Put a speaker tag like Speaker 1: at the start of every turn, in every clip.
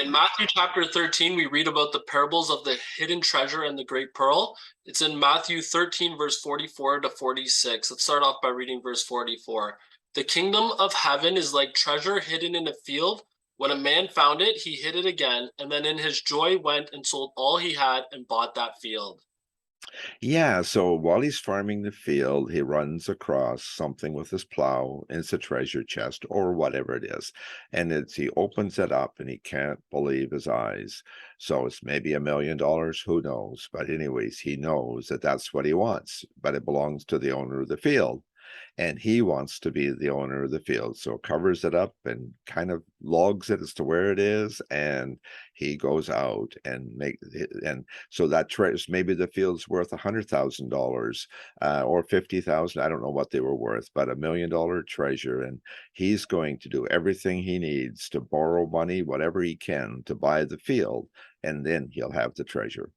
Speaker 1: in Matthew chapter 13, we read about the parables of the hidden treasure and the great pearl. It's in Matthew 13, verse 44 to 46. Let's start off by reading verse 44. The kingdom of heaven is like treasure hidden in a field. When a man found it, he hid it again, and then in his joy went and sold all he had and bought that field.
Speaker 2: Yeah, so while he's farming the field, he runs across something with his plow, and it's a treasure chest or whatever it is. And he opens it up and he can't believe his eyes. So it's maybe $1 million, who knows? But anyways, he knows that that's what he wants, but it belongs to the owner of the field. And he wants to be the owner of the field, so covers it up and kind of logs it as to where it is, and he goes out and so that treasure, maybe the field's worth $100,000 or 50,000. I don't know what they were worth, but $1 million treasure, and he's going to do everything he needs to borrow money, whatever he can, to buy the field, and then he'll have the treasure.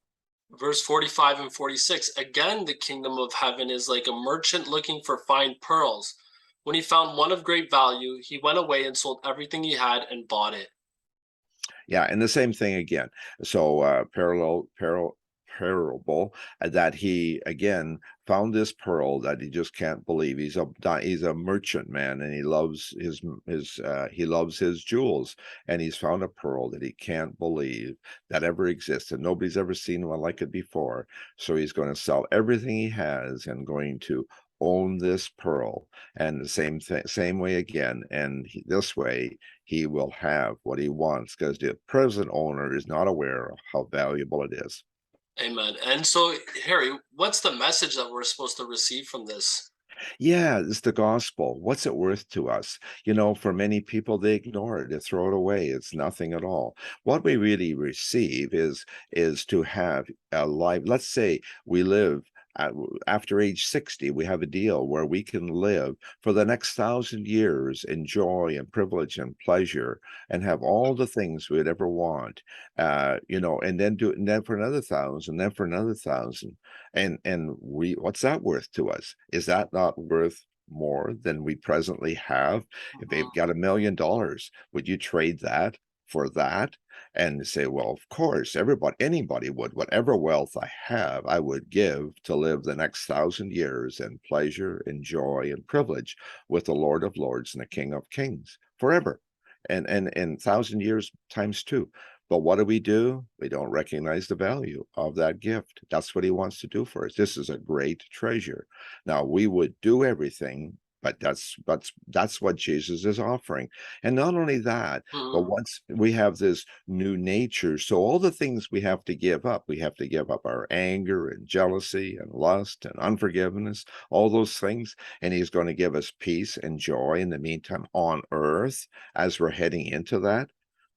Speaker 1: Verse 45 and 46. Again, the kingdom of heaven is like a merchant looking for fine pearls. When he found one of great value, he went away and sold everything he had and bought it.
Speaker 2: Yeah, and the same thing again. So parable that he again found this pearl that he just can't believe. He's a merchant man, and he loves his jewels, and he's found a pearl that he can't believe that ever existed. Nobody's ever seen one like it before. So he's going to sell everything he has and going to own this pearl, and the same way again, and this way he will have what he wants because the present owner is not aware of how valuable it is.
Speaker 1: Amen. And so, Harry, what's the message that we're supposed to receive from this?
Speaker 2: Yeah, it's the gospel. What's it worth to us? You know, for many people, they ignore it, they throw it away. It's nothing at all. What we really receive is to have a life. Let's say we live after age 60, we have a deal where we can live for the next 1,000 years in joy and privilege and pleasure and have all the things we'd ever want. And then for another 1,000, then for another 1,000. And we what's that worth to us? Is that not worth more than we presently have? If they've
Speaker 1: Mhm.
Speaker 2: got $1 million, would you trade that for that? And say, well, of course, anybody would. Whatever wealth I have, I would give to live the next 1,000 years in pleasure and joy and privilege with the Lord of Lords and the King of Kings forever. And 1,000 years times two. But what do? We don't recognize the value of that gift. That's what he wants to do for us. This is a great treasure. Now we would do everything, but that's what Jesus is offering. And not only that, but
Speaker 1: Mhm.
Speaker 2: once we have this new nature, so all the things we have to give up our anger and jealousy and lust and unforgiveness, all those things. And he's going to give us peace and joy in the meantime on earth as we're heading into that.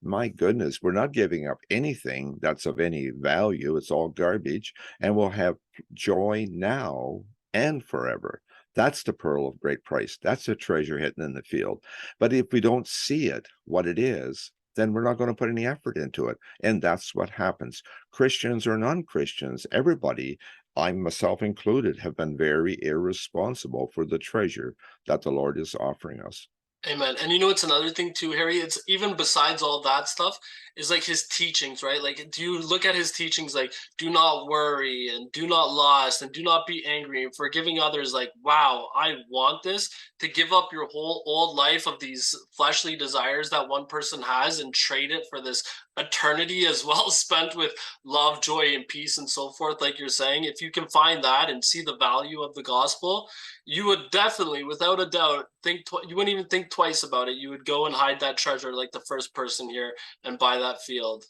Speaker 2: My goodness, we're not giving up anything that's of any value. It's all garbage, and we'll have joy now and forever. That's the pearl of great price. That's a treasure hidden in the field. But if we don't see it, what it is, then we're not going to put any effort into it. And that's what happens. Christians or non-Christians, everybody, I myself included, have been very irresponsible for the treasure that the Lord is offering us.
Speaker 1: Amen. And you know, it's another thing too, Harry. It's even besides all that stuff, is like his teachings, right? Like, do you look at his teachings like, do not worry and do not lust and do not be angry and forgiving others? Like, wow, I want this to give up your whole old life of these fleshly desires that one person has and trade it for this eternity as well spent with love, joy, and peace and so forth. Like you're saying, if you can find that and see the value of the gospel, you would definitely, without a doubt, you wouldn't even think twice about it. You would go and hide that treasure like the first person here and buy that field.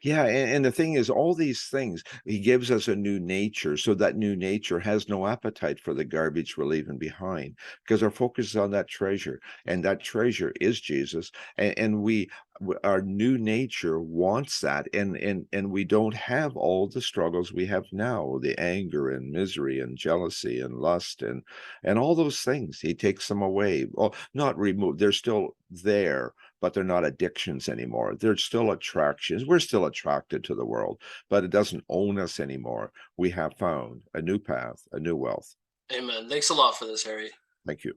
Speaker 2: Yeah, and the thing is, all these things, he gives us a new nature, so that new nature has no appetite for the garbage we're leaving behind, because our focus is on that treasure, and that treasure is Jesus, and our new nature wants that, and we don't have all the struggles we have now, the anger and misery and jealousy and lust and all those things. He takes them away. Well, not removed; they're still there, but they're not addictions anymore. They're still attractions. We're still attracted to the world, but it doesn't own us anymore. We have found a new path, a new wealth.
Speaker 1: Amen. Thanks a lot for this, Harry.
Speaker 2: Thank you.